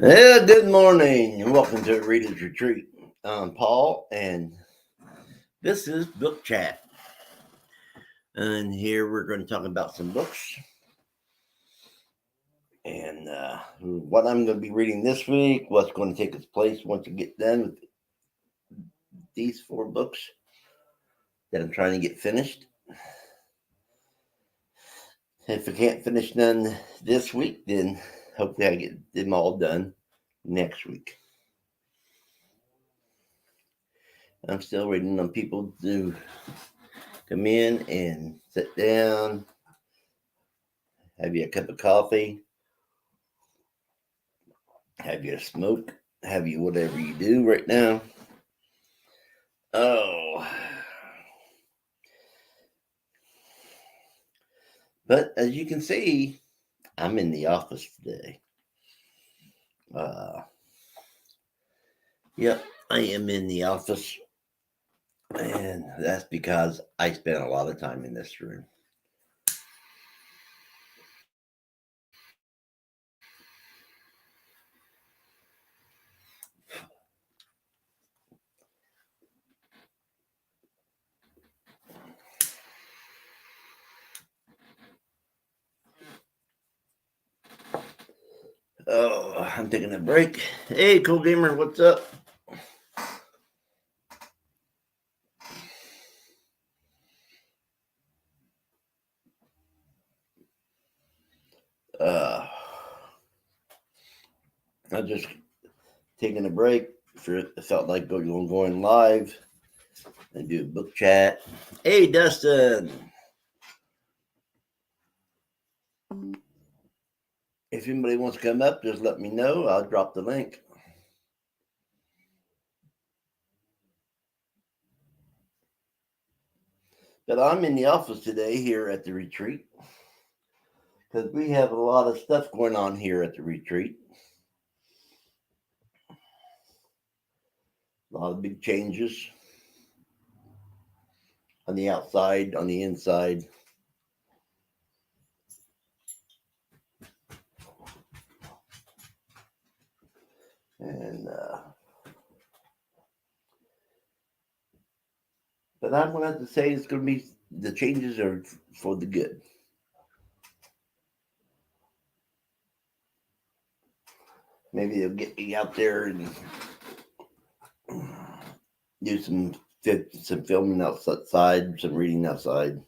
Yeah, good morning and welcome to Reader's Retreat. I'm Paul and this is Book Chat. And here we're going to talk about some books and what I'm going to be reading this week, what's going to take its place once I get done with these 4 books that I'm trying to get finished. If I can't finish none this week, then hopefully I get them all done next week. I'm still waiting on people to come in and sit down, have you a cup of coffee, have you a smoke, have you whatever you do right now. Oh, but as you can see, I'm in the office today. Yep, I am in the office, and that's because I spent a lot of time in this room. Oh, I'm taking a break. Hey, Cool Gamer, what's up? I'm just taking a break. Felt like going live and do a book chat. Hey, Dustin. If anybody wants to come up, just let me know. I'll drop the link. But I'm in the office today here at the retreat because we have a lot of stuff going on here at the retreat. A lot of big changes on the outside, on the inside. And but I'm going to have to say it's going to be, the changes are for the good. Maybe they'll get me out there and do some filming outside, some reading outside.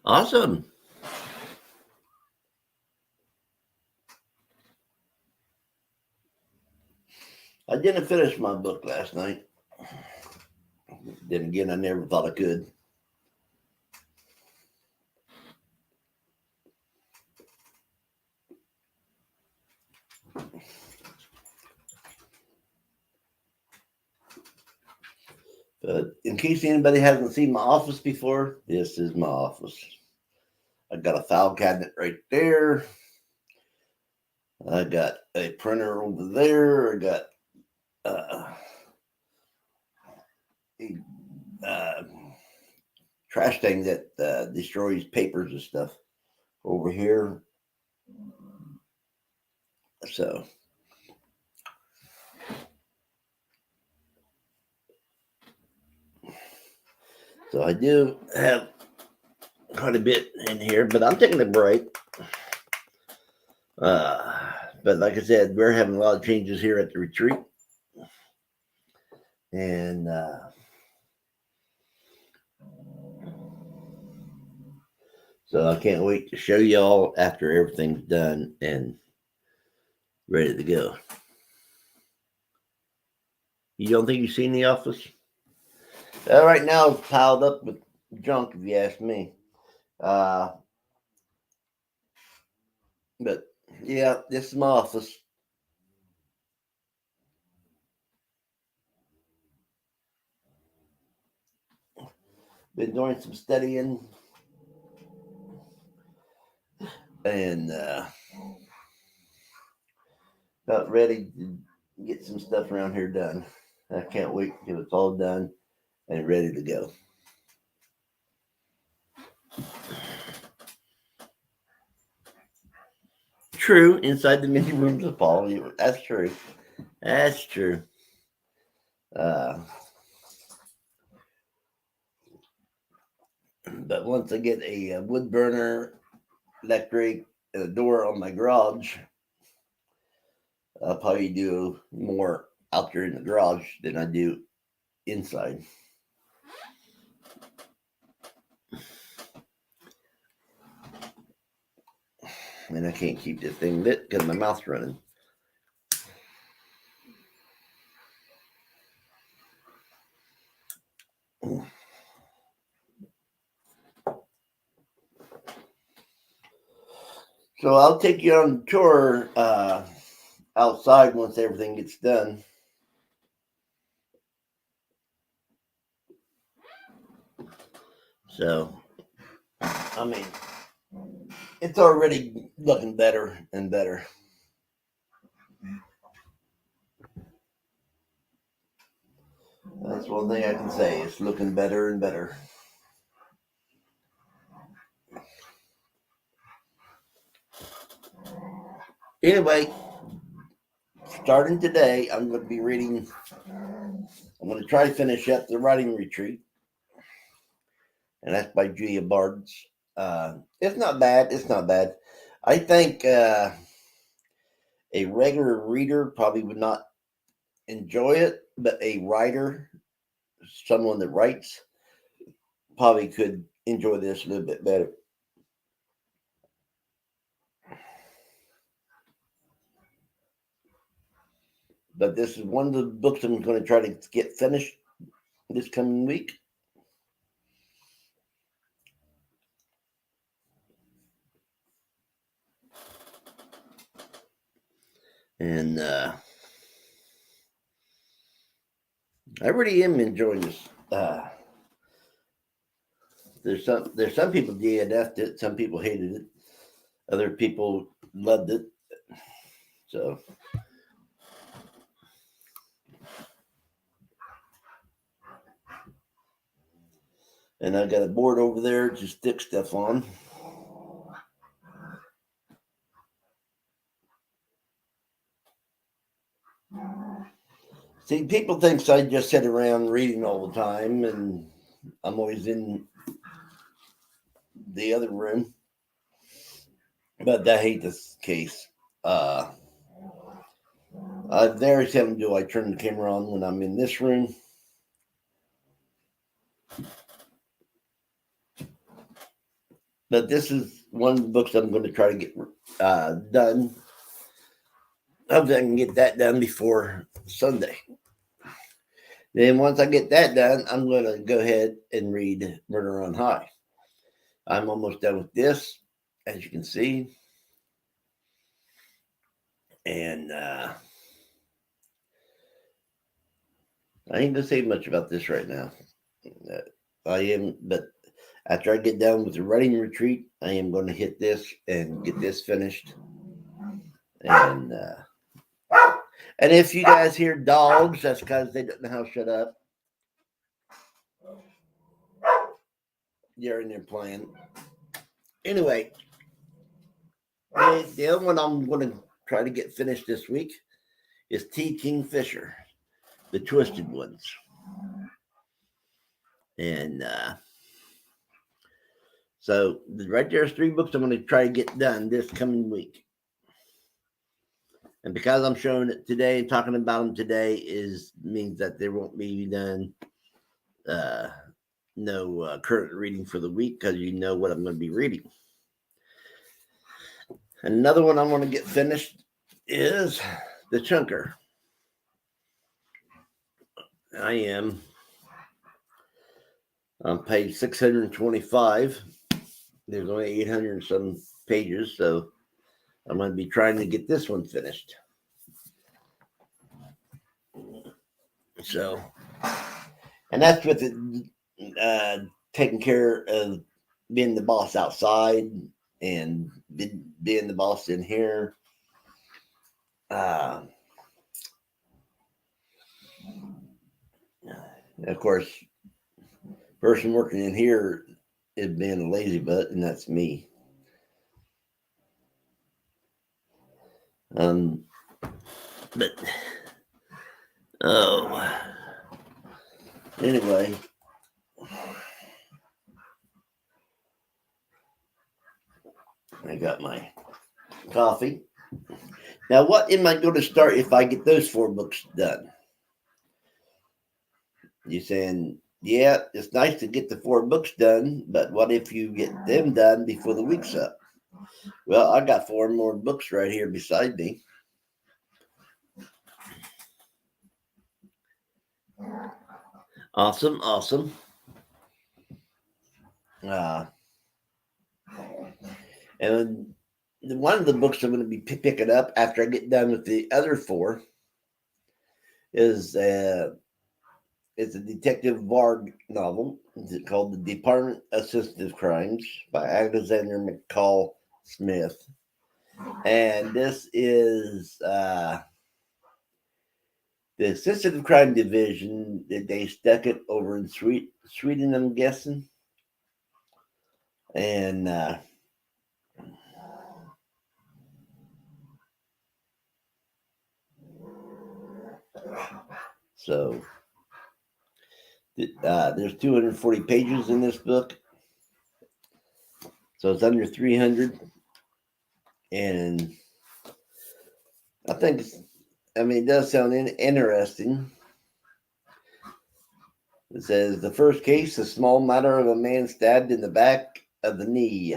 Awesome. I didn't finish my book last night. Then again, I never thought I could. But in case anybody hasn't seen my office before, this is my office. I got a file cabinet right there. I got a printer over there. I got a trash thing that destroys papers and stuff over here. So I do have quite a bit in here, but I'm taking a break. But like I said, we're having a lot of changes here at the retreat. And so I can't wait to show y'all after everything's done and ready to go. You don't think you've seen The Office? Right now, it's piled up with junk, if you ask me. But yeah, this is my office. Been doing some studying and about ready to get some stuff around here done. I can't wait till it's all done and ready to go. True, inside the many rooms of Paul. That's true. That's true. But once I get a wood burner, electric, and a door on my garage, I'll probably do more out there in the garage than I do inside. And I can't keep this thing lit because my mouth's running. So I'll take you on a tour outside once everything gets done. So, I mean, it's already looking better and better. That's one thing I can say. It's looking better and better. Anyway, starting today, I'm going to be reading. I'm going to try to finish up the writing retreat, and that's by Julia Barnes. It's not bad. It's not bad. I think a regular reader probably would not enjoy it, but a writer, someone that writes, probably could enjoy this a little bit better. But this is one of the books I'm going to try to get finished this coming week. And I really am enjoying this. There's some people DNF'd it, some people hated it, other people loved it. So and I got a board over there to stick stuff on. See, people think I just sit around reading all the time, and I'm always in the other room. But I hate this case. Very seldom do I turn the camera on when I'm in this room. But this is one of the books I'm going to try to get done. Hopefully I can get that done before Sunday. Then once I get that done, I'm going to go ahead and read Murder on High. I'm almost done with this, as you can see. And I ain't going to say much about this right now. But after I get done with the writing retreat, I am going to hit this and get this finished. And if you guys hear dogs, that's because they don't know how to shut up. They're in there playing. Anyway, the other one I'm going to try to get finished this week is T. Kingfisher, The Twisted Ones. And so right there's 3 books I'm going to try to get done this coming week. And because I'm showing it today and talking about them today means that there won't be done no current reading for the week because you know what I'm going to be reading. Another one I want to get finished is The Chunker. I am on page 625. There's only 800 and some pages, so I'm going to be trying to get this one finished. So, and that's with the taking care of being the boss outside and being the boss in here. Of course, person working in here is being a lazy butt, and that's me. But anyway, I got my coffee. Now, what am I going to start if I get those 4 books done? You saying, yeah, it's nice to get the 4 books done, but what if you get them done before the week's up? Well, I got 4 more books right here beside me. Awesome. And one of the books I'm going to be picking up after I get done with the other 4 is it's a Detective Varg novel. It's called The Department of Sensitive Crimes by Alexander McCall Smith. And this is the Sensitive Crime Division. They stuck it over in Sweden, I'm guessing. And so there's 240 pages in this book. So it's under 300. And I think, it does sound interesting. It says, the first case, a small matter of a man stabbed in the back of the knee.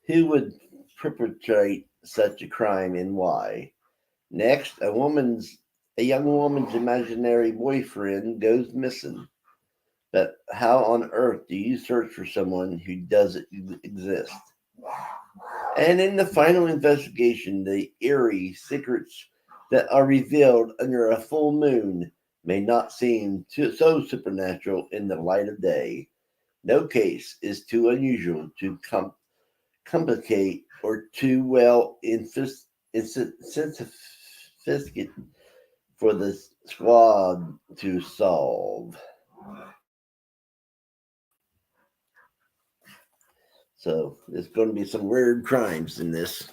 Who would perpetrate such a crime and why? Next, a young woman's imaginary boyfriend goes missing. But how on earth do you search for someone who doesn't exist? And in the final investigation, the eerie secrets that are revealed under a full moon may not seem so supernatural in the light of day. No case is too unusual to complicate or too well sophisticated for the squad to solve. So there's going to be some weird crimes in this.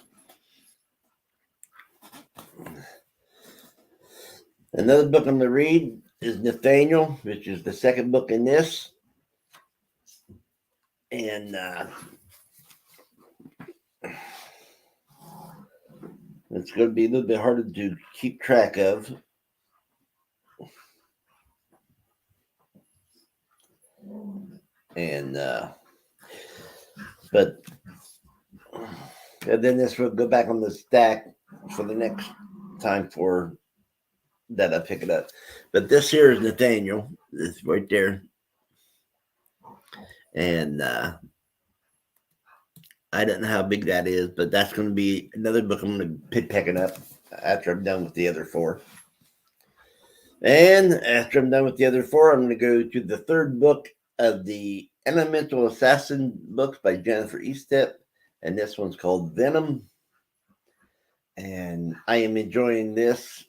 Another book I'm going to read is Nathaniel, which is the second book in this. And it's going to be a little bit harder to keep track of. And then this will go back on the stack for the next time that I pick it up. But this here is Nathaniel. It's right there. And I don't know how big that is, but that's going to be another book I'm going to be picking up after I'm done with the other 4. And after I'm done with the other 4, I'm going to go to the third book of the Elemental Assassin books by Jennifer Estep. And this one's called Venom. And I am enjoying this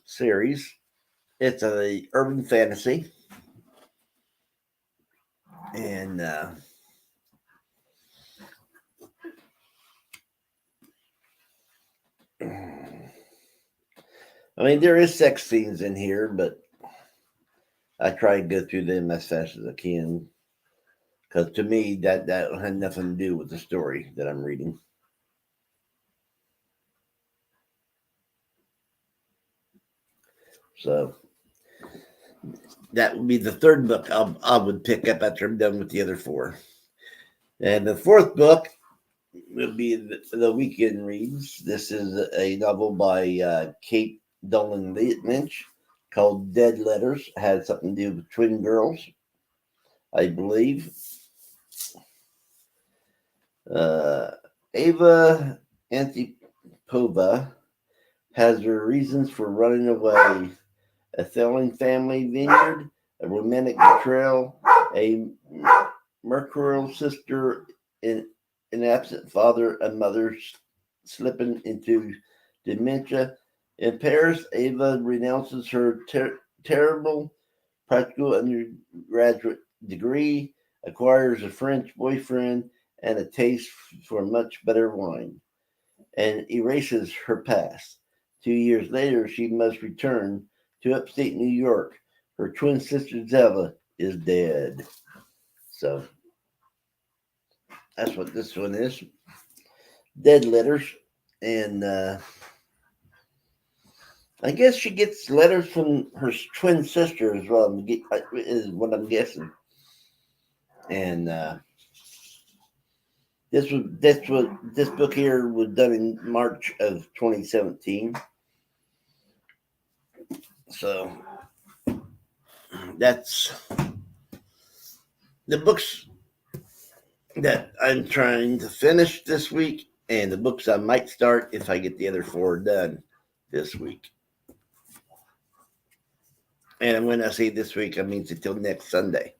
series. It's a urban fantasy. And there is sex scenes in here, but I try and go through them as fast as I can. Because to me, that had nothing to do with the story that I'm reading. So that would be the third book I would pick up after I'm done with the other 4. And the fourth book will be the weekend reads. This is a novel by Kate Dolan Lynch called Dead Letters. It had something to do with twin girls, I believe. Ava Antipova has her reasons for running away. A failing family vineyard, a romantic betrayal, a mercurial sister, an absent father, a mother slipping into dementia. In Paris, Ava renounces her terrible practical undergraduate degree, acquires a French boyfriend and a taste for much better wine, and erases her past. 2 years later, she must return to upstate New York. Her twin sister Zeva is dead. So that's what this one is. Dead letters. And I guess she gets letters from her twin sister as well, is what I'm guessing. And this book here was done in March of 2017. So that's the books that I'm trying to finish this week, and the books I might start if I get the other 4 done this week. And when I say this week, I mean until next Sunday.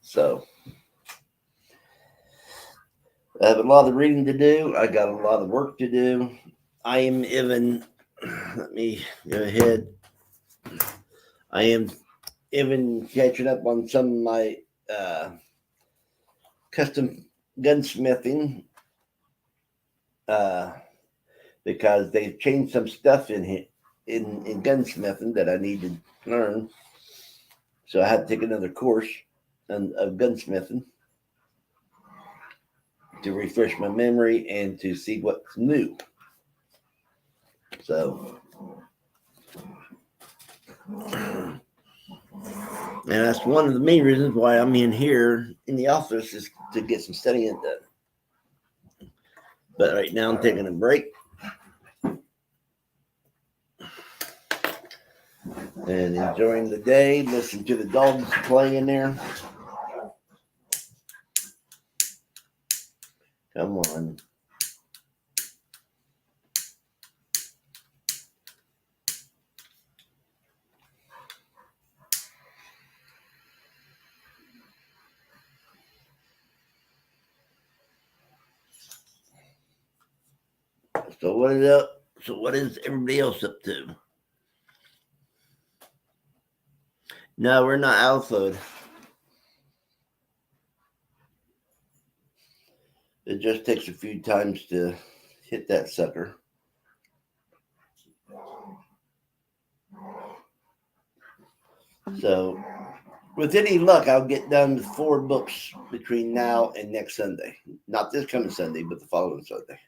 So I have a lot of reading to do. I got a lot of work to do. I am even, let me go ahead. I am even catching up on some of my custom gunsmithing because they've changed some stuff in gunsmithing that I need to learn. So I had to take another course of gunsmithing to refresh my memory and to see what's new. So, and that's one of the main reasons why I'm in here in the office, is to get some studying done. But right now I'm taking a break and enjoying the day, listening to the dogs play in there. Come on. So what is up? So what is everybody else up to? No, we're not alpha. It just takes a few times to hit that sucker. So with any luck, I'll get done with 4 books between now and next Sunday. Not this coming Sunday, but the following Sunday.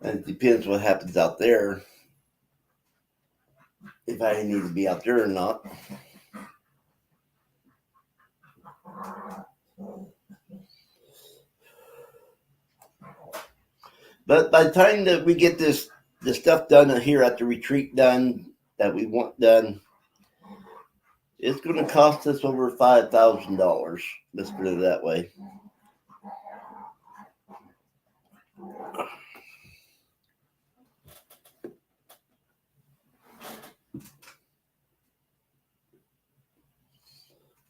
And it depends what happens out there, if I need to be out there or not. But by the time that we get the stuff done here at the retreat done, that we want done, it's going to cost us over $5,000. Let's put it that way.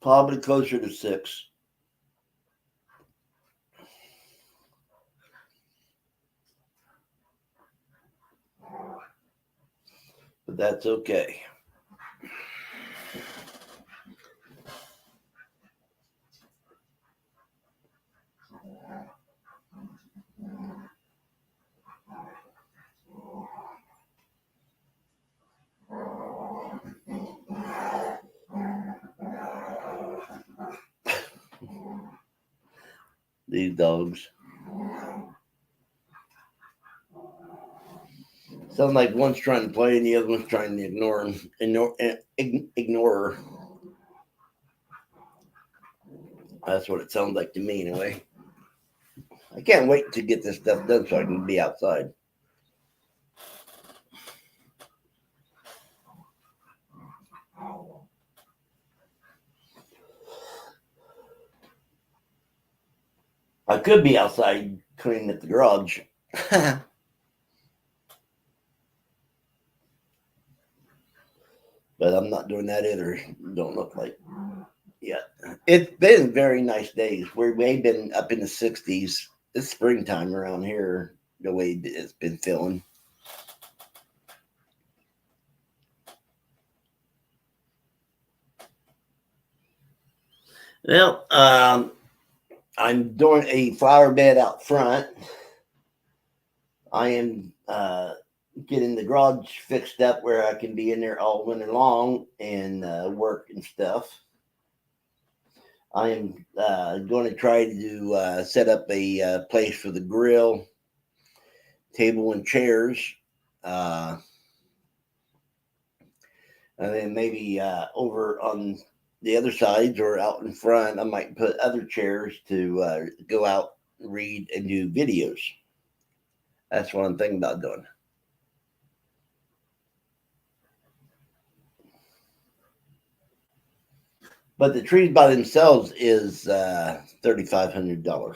Probably closer to 6. But that's okay. These dogs sound like one's trying to play and the other one's trying to ignore her. That's what it sounds like to me, anyway. I can't wait to get this stuff done so I can be outside. I could be outside cleaning at the garage. but I'm not doing that either. Don't look like yet. It's been very nice days. We've been up in the 60s. It's springtime around here, the way it's been feeling. Well, I'm doing a flower bed out front. I am getting the garage fixed up where I can be in there all winter long and work and stuff. I am going to try to set up a place for the grill, table, and chairs. And then maybe over on the other sides or out in front, I might put other chairs to go out, read, and do videos. That's what I'm thinking about doing. But the trees by themselves is $3,500.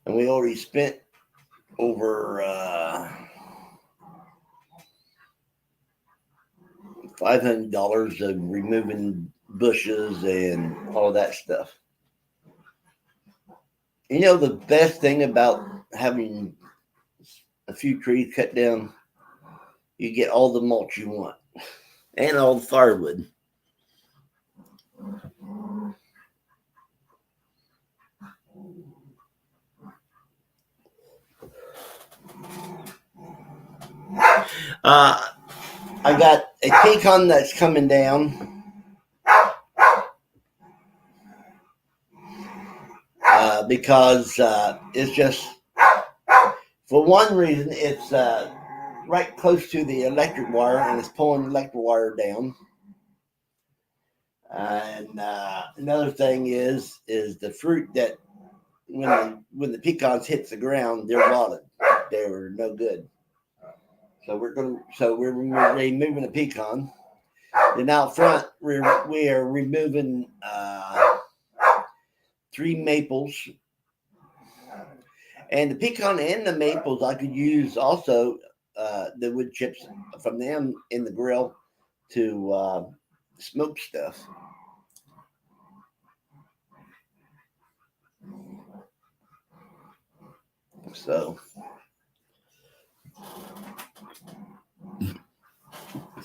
And we already spent over $500 of removing bushes and all that stuff. You know, the best thing about having a few trees cut down, you get all the mulch you want and all the firewood. I got a pecan that's coming down. Because it's just, for one reason, it's right close to the electric wire and it's pulling the electric wire down. And another thing is the fruit that when the pecans hits the ground, they're rotted. They were no good. So we're removing a pecan. Then out front, we are removing 3 maples. And the pecan and the maples, I could use also the wood chips from them in the grill to smoke stuff. So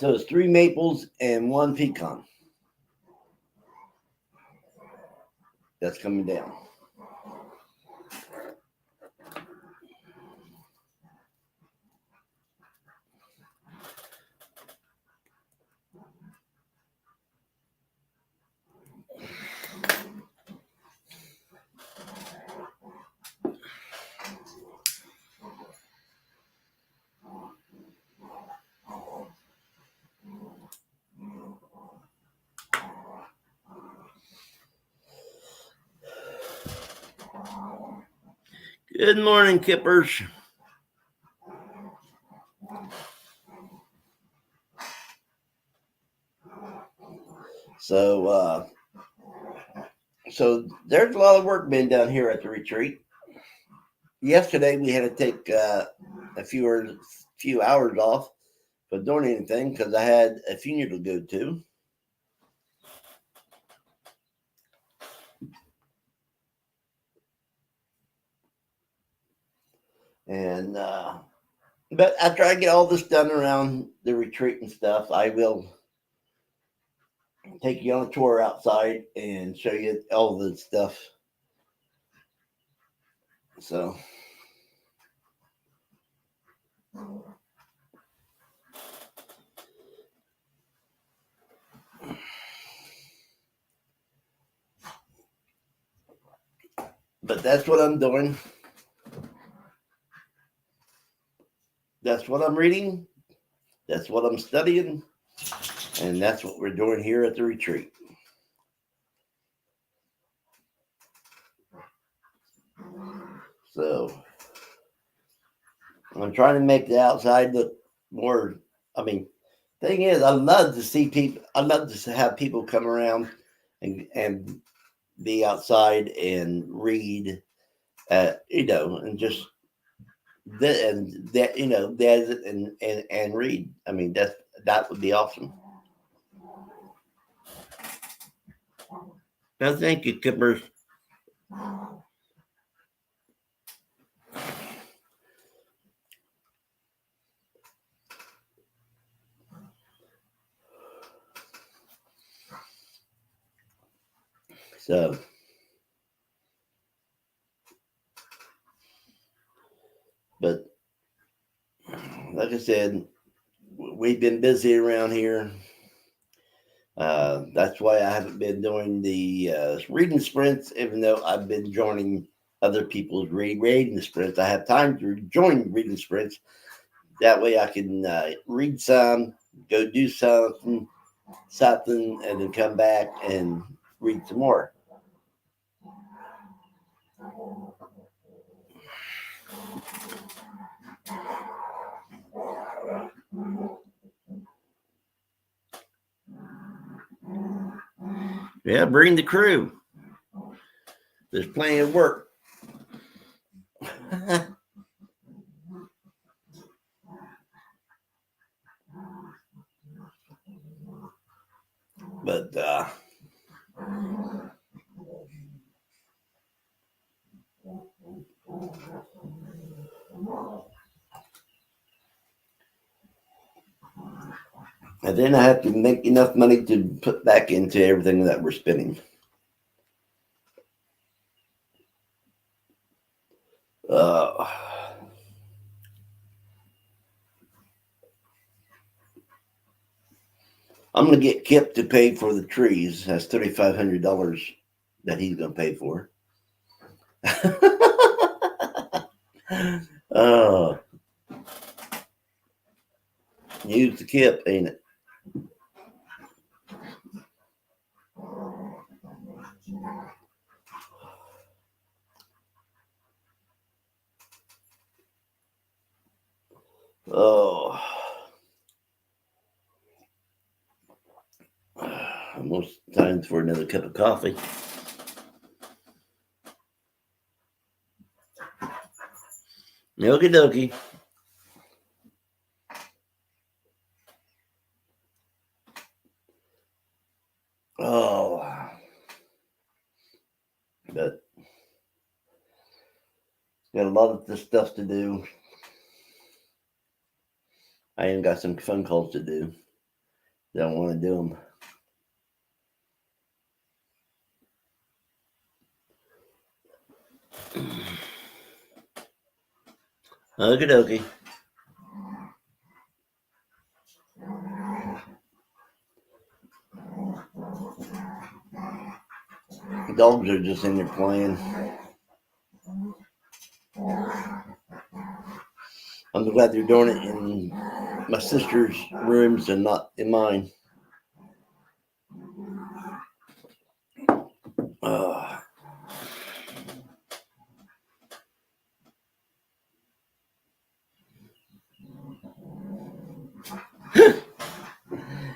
it's 3 maples and 1 pecan that's coming down. Good morning, Kippers. So there's a lot of work being done here at the retreat. Yesterday we had to take a few hours off for doing anything because I had a funeral to go to. And but after I get all this done around the retreat and stuff, I will take you on a tour outside and show you all the stuff. So but that's what I'm doing. That's what I'm reading. That's what I'm studying. And that's what we're doing here at the retreat. So I'm trying to make the outside look more. I mean, thing is, I love to see people. I love to have people come around and be outside and read, and just that and read. I mean, that would be awesome. No, thank you, Kippers. So, but like I said, we've been busy around here. That's why I haven't been doing the reading sprints, even though I've been joining other people's reading sprints. I have time to join reading sprints. That way I can read some, go do something, and then come back and read some more. Yeah, bring the crew. There's plenty of work. But and then I have to make enough money to put back into everything that we're spending. I'm going to get Kip to pay for the trees. That's $3,500 that he's going to pay for. Use the Kip, ain't it? Oh, almost time for another cup of coffee. Okie dokie. Oh, but got a lot of this stuff to do. I even got some phone calls to do. Don't want to do them. Okie dokie. The dogs are just in there playing. I'm glad they're doing it in my sister's rooms and not in mine.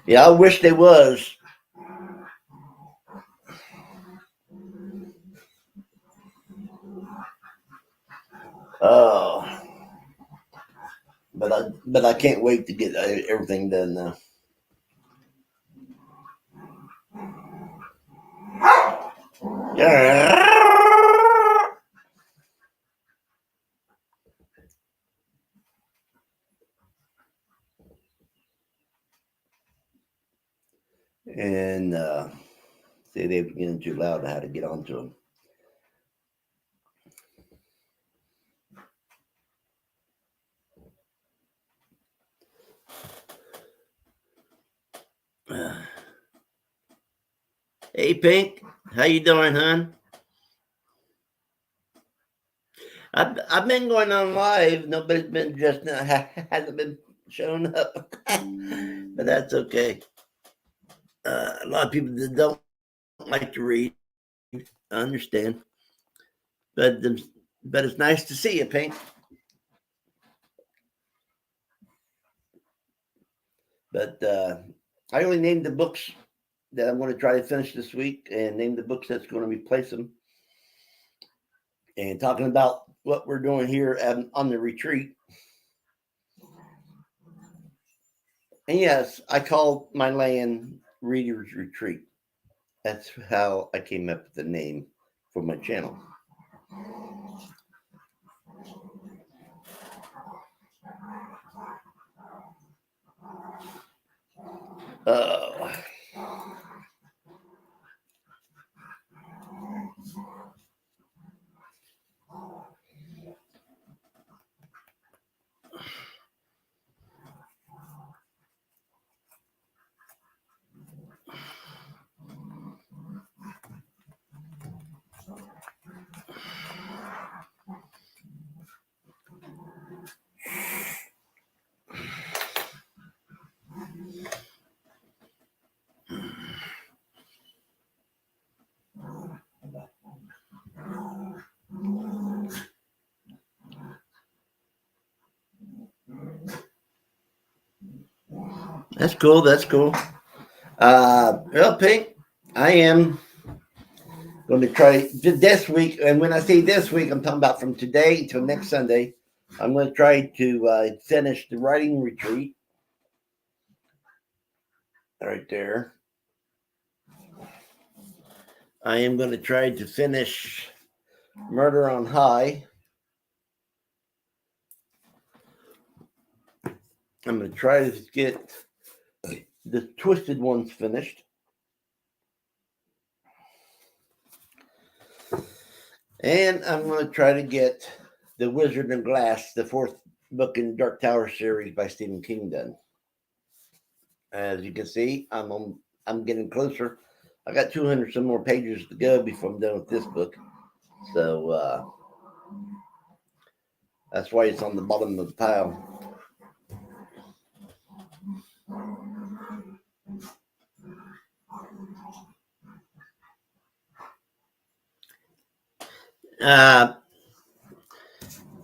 Yeah, I wish they was. Oh, but I can't wait to get everything done now. And see, they were getting too loud. I had to get onto them. Hey, Pink, how you doing, hon? I've been going on live. Nobody's been hasn't been showing up, but that's okay. A lot of people that don't like to read, I understand, but it's nice to see you, Pink. But I only named the books that I'm going to try to finish this week and name the books that's going to replace them. And talking about what we're doing here on the retreat. And yes, I call my land Reader's Retreat. That's how I came up with the name for my channel. Oh. That's cool. That's cool. Well, Pink, I am going to try this week. And when I say this week, I'm talking about from today till next Sunday. I'm going to try to finish the writing retreat. Right there. I am going to try to finish Murder on High. I'm going to try to get the Twisted Ones finished. And I'm going to try to get The Wizard and Glass, the fourth book in Dark Tower series by Stephen King done. As you can see, I'm getting closer. I got 200 some more pages to go before I'm done with this book. So that's why it's on the bottom of the pile.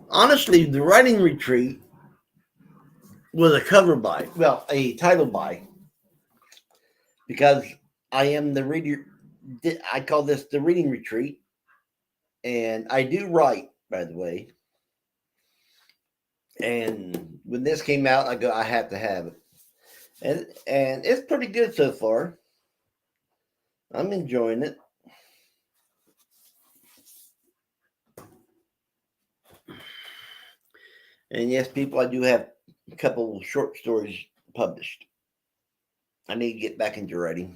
Honestly, the writing retreat was a cover by, well, a title by, because I am the reader. I call this the reading retreat, and I do write, by the way. And when this came out, I have to have it, and it's pretty good so far. I'm enjoying it. And yes, people, I do have a couple short stories published. I need to get back into writing.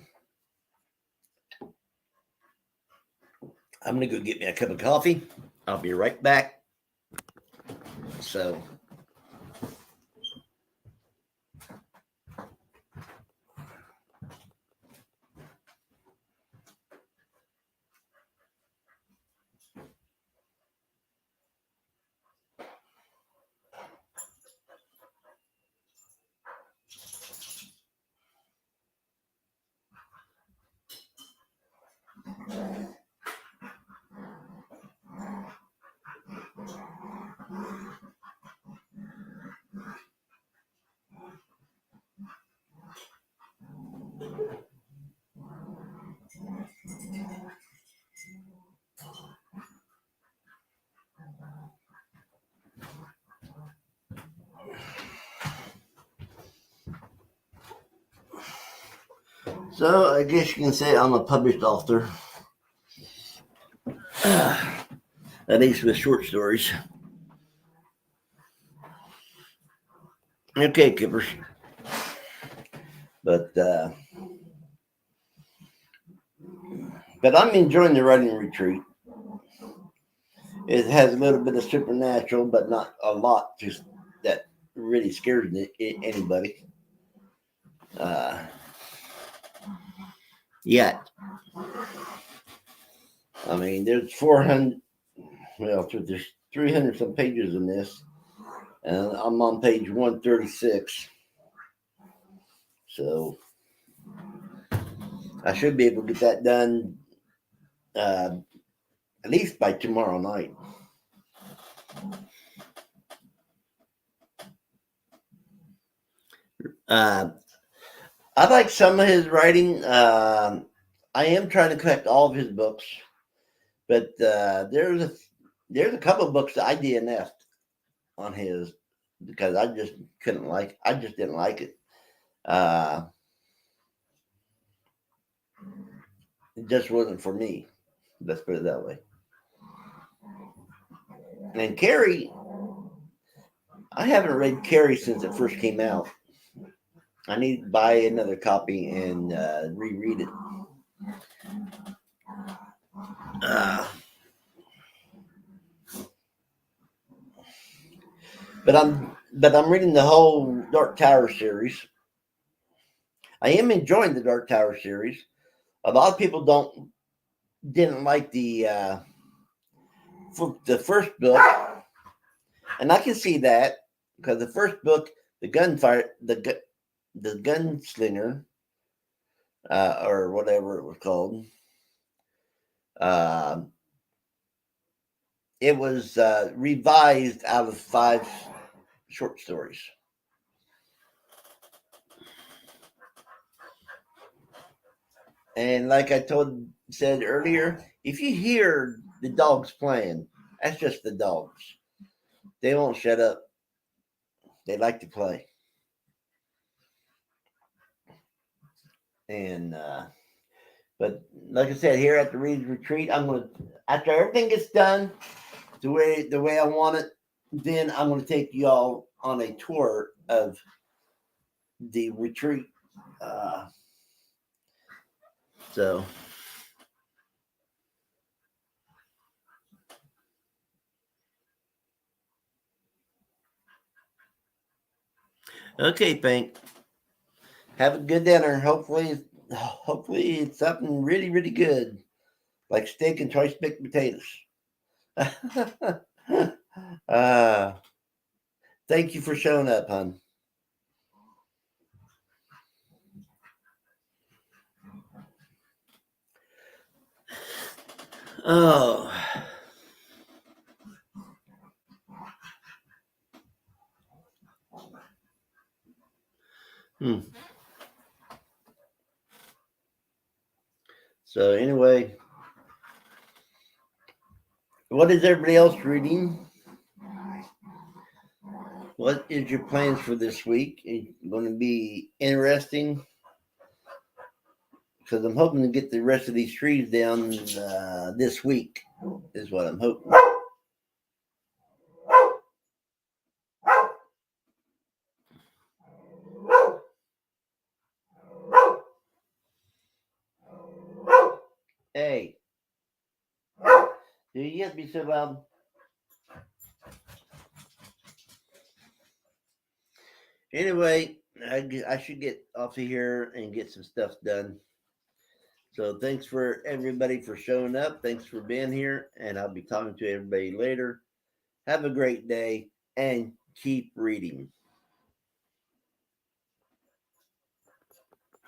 I'm going to go get me a cup of coffee. I'll be right back. So, I guess you can say I'm a published author. At least with short stories. Okay, Kippers. But I'm enjoying the writing retreat. It has a little bit of supernatural, but not a lot that really scares anybody. Yet. I mean, there's 400, well, there's 300 some pages in this, and I'm on page 136. So I should be able to get that done at least by tomorrow night. I like some of his writing. I am trying to collect all of his books, but there's a couple of books that I DNF'd on his because I just didn't like it. Uh, it just wasn't for me. Let's put it that way. And Carrie, I haven't read Carrie since it first came out. I need to buy another copy and reread it. Uh, but I'm reading the whole Dark Tower series. I am enjoying the Dark Tower series. A lot of people didn't like the first book, and I can see that because the first book, the gunslinger, or whatever it was called, uh, it was revised out of 5 short stories. And like I said earlier, if you hear the dogs playing, that's just the dogs. They won't shut up. They like to play. And but like I said, here at the Reed's Retreat, I'm gonna after everything gets done the way I want it, then I'm gonna take you all on a tour of the retreat. Uh, so okay, Pink. Have a good dinner. Hopefully it's something really, really good. Like steak and choice baked potatoes. uh, thank you for showing up, hon. Oh. Hmm. So anyway, what is everybody else reading? What is your plans for this week? It's going to be interesting because I'm hoping to get the rest of these trees down this week. Is what I'm hoping. Hey, do you have to be so loud? Anyway, I should get off of here and get some stuff done. So thanks for everybody for showing up. Thanks for being here, and I'll be talking to everybody later. Have a great day and keep reading.